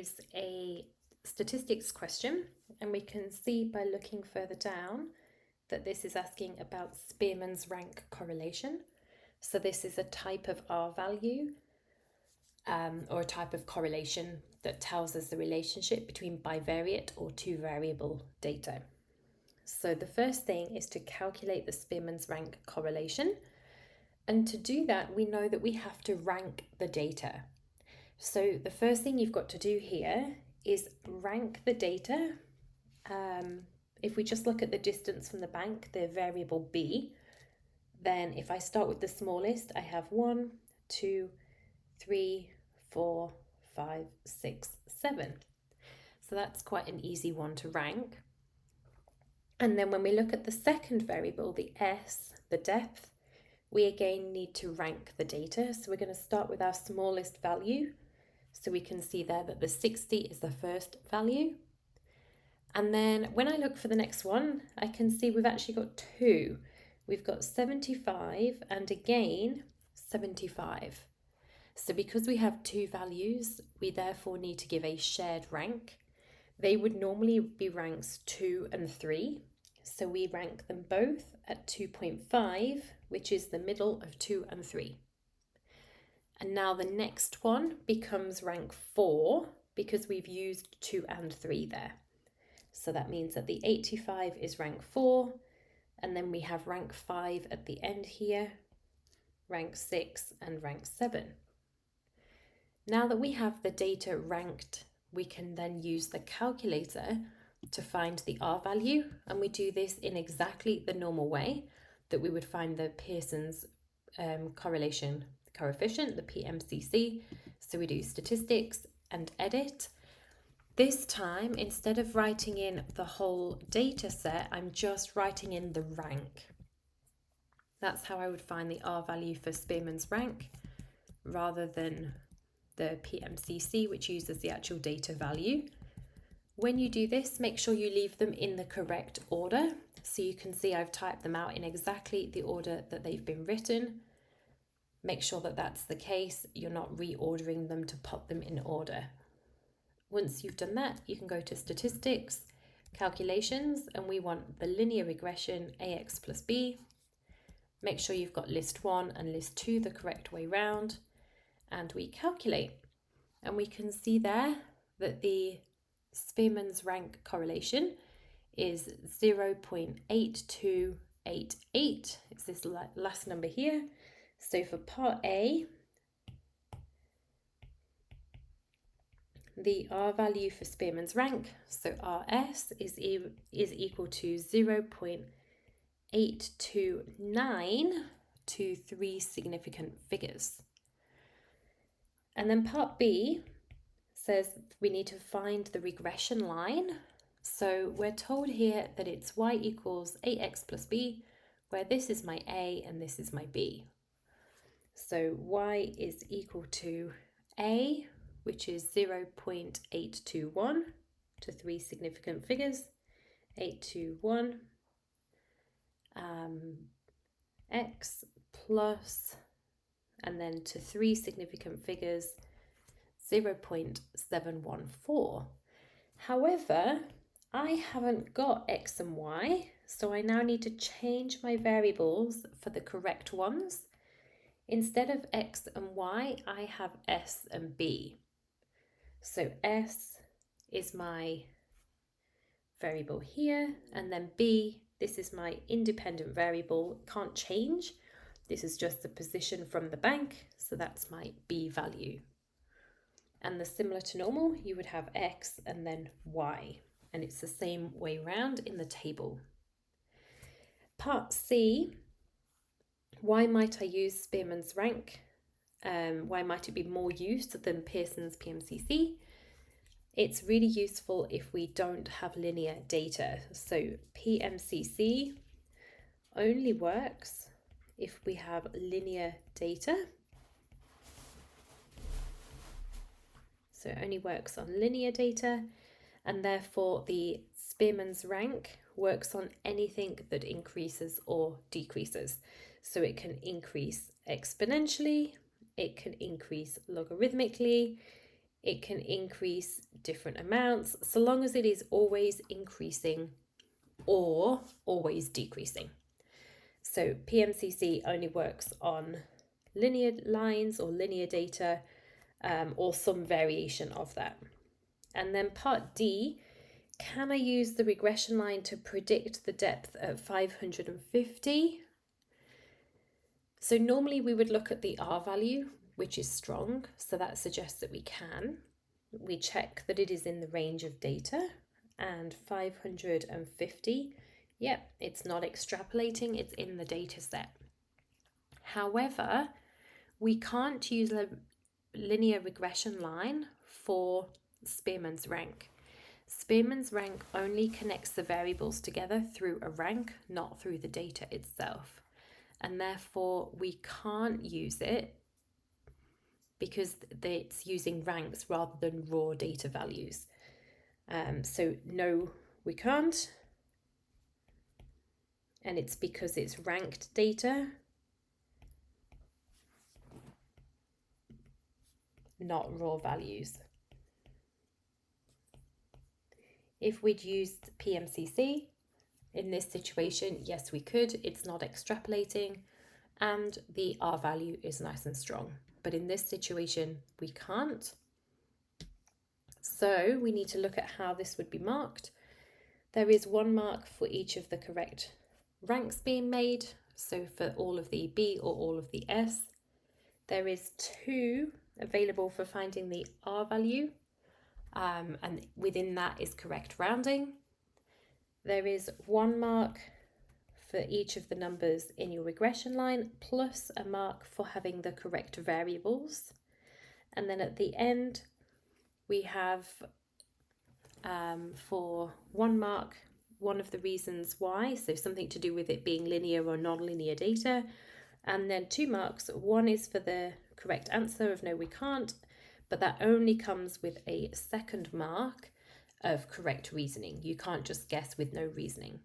Is a statistics question, and we can see by looking further down that this is asking about Spearman's rank correlation. So this is a type of R value or a type of correlation that tells us the relationship between bivariate or two variable data. So the first thing is to calculate the Spearman's rank correlation. And to do that, we know that we have to rank the data. So the first thing you've got to do here is rank the data. If we just look at the distance from the bank, the variable B, then if I start with the smallest, I have 1, 2, 3, 4, 5, 6, 7. So that's quite an easy one to rank. And then when we look at the second variable, the S, the depth, we again need to rank the data. So we're going to start with our smallest value. So we can see there that the 60 is the first value. And then when I look for the next one, I can see we've actually got two. We've got 75 and again 75. So because we have two values, we therefore need to give a shared rank. They would normally be ranks 2 and 3. So we rank them both at 2.5, which is the middle of 2 and 3. And now the next one becomes rank 4 because we've used 2 and 3 there. So that means that the 85 is rank 4, and then we have rank 5 at the end here, rank 6 and rank 7. Now that we have the data ranked, we can then use the calculator to find the R value, and we do this in exactly the normal way that we would find the Pearson's correlation coefficient, the PMCC. So we do statistics and edit. This time, instead of writing in the whole data set, I'm just writing in the rank. That's how I would find the R value for Spearman's rank rather than the PMCC, which uses the actual data value. When you do this, make sure you leave them in the correct order. So you can see I've typed them out in exactly the order that they've been written. Make sure that that's the case. You're not reordering them to put them in order. Once you've done that, you can go to statistics, calculations, and we want the linear regression AX plus B. Make sure you've got list 1 and list 2 the correct way round, and we calculate. And we can see there that the Spearman's rank correlation is 0.8288. It's this last number here. So for part A, the R value for Spearman's rank, so RS, is equal to 0.829 to 3 significant figures. And then part B says we need to find the regression line. So we're told here that it's y equals 8x plus b, where this is my A and this is my B. So y is equal to A, which is 0.821 to 3 significant figures, 821, x plus, and then to 3 significant figures, 0.714. However, I haven't got x and y, so I now need to change my variables for the correct ones. Instead of x and y, I have s and b. So s is my variable here, and then b, this is my independent variable, can't change. This is just the position from the bank, so that's my b value. And the similar to normal, you would have x and then y, and it's the same way round in the table. Part C, why might I use Spearman's rank? Why might it be more used than Pearson's PMCC? It's really useful if we don't have linear data. So PMCC only works if we have linear data. So it only works on linear data, and therefore the Spearman's rank works on anything that increases or decreases. So it can increase exponentially, it can increase logarithmically, it can increase different amounts so long as it is always increasing or always decreasing. So PMCC only works on linear lines or linear data, or some variation of that. And then part D, can I use the regression line to predict the depth at 550? So normally we would look at the R value, which is strong, so that suggests that we can. We check that it is in the range of data, and 550, yep, it's not extrapolating, it's in the data set. However, we can't use a linear regression line for Spearman's rank. Spearman's rank only connects the variables together through a rank, not through the data itself. And therefore, we can't use it because it's using ranks rather than raw data values. So no, we can't. And it's because it's ranked data, not raw values. If we'd used PMCC in this situation, yes, we could. It's not extrapolating and the R value is nice and strong. But in this situation, we can't. So we need to look at how this would be marked. There is 1 mark for each of the correct ranks being made. So for all of the B or all of the S. There is 2 available for finding the R value. And within that is correct rounding. There is 1 mark for each of the numbers in your regression line, plus a mark for having the correct variables. And then at the end, we have for 1 mark, one of the reasons why, so something to do with it being linear or non-linear data. And then 2 marks, one is for the correct answer of no, we can't, but that only comes with a second mark of correct reasoning. You can't just guess with no reasoning.